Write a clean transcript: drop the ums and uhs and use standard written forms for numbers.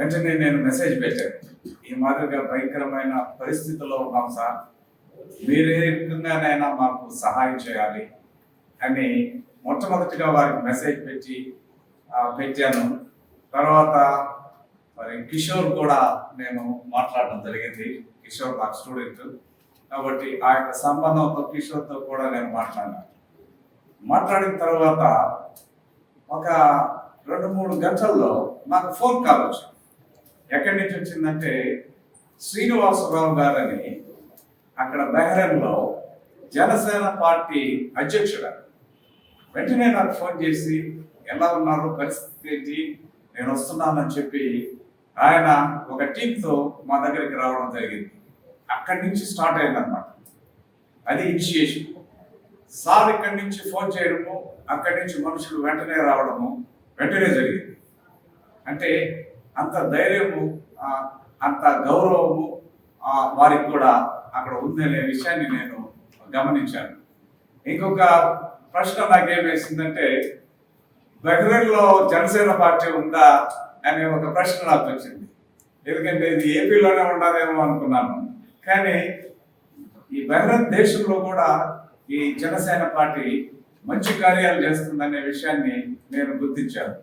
వెంటనే నేను మెసేజ్ పెట్టాను, ఈ మాదిరిగా భయంకరమైన పరిస్థితుల్లో ఉన్నాం సార్, మీరు ఏ రకంగానైనా మాకు సహాయం చేయాలి అని మొట్టమొదటిగా వారికి మెసేజ్ పెట్టాను. తర్వాత మరి కిషోర్ కూడా నేను మాట్లాడడం జరిగింది. కిషోర్ నాకు స్టూడెంట్ కాబట్టి ఆ యొక్క సంబంధంతో కిషోర్తో కూడా నేను మాట్లాడిన తర్వాత ఒక 2-3 గంటల్లో నాకు ఫోన్ కాల్ వచ్చింది. ఎక్కడి నుంచి వచ్చిందంటే శ్రీనివాసరావు గారని అక్కడ బహ్రెయిన్లో జనసేన పార్టీ అధ్యక్షుడు. వెంటనే నాకు ఫోన్ చేసి ఎలా ఉన్నారు, పరిస్థితి ఏంటి, నేను వస్తున్నానని చెప్పి ఆయన ఒక టీంతో మా దగ్గరికి రావడం జరిగింది. అక్కడి నుంచి స్టార్ట్ అయిందన్నమాట. అది ఇనిషియేషన్. సార్ ఇక్కడి నుంచి ఫోన్ చేయడము, అక్కడి నుంచి మనుషులు వెంటనే రావడము వెంటనే జరిగింది. అంటే అంత ధైర్యము, అంత గౌరవము వారికి కూడా అక్కడ ఉందనే విషయాన్ని నేను గమనించాను. ఇంకొక ప్రశ్న నాకేమేసిందంటే, బహ్రెయిన్లో జనసేన పార్టీ ఉందా అనే ఒక ప్రశ్న నాకు వచ్చింది. ఎందుకంటే ఇది ఏపీలోనే ఉండదేమో అనుకున్నాను. కానీ ఈ బహ్రెయిన్ దేశంలో కూడా ఈ జనసేన పార్టీ మంచి కార్యాలు చేస్తుందనే విషయాన్ని నేను గుర్తించాను.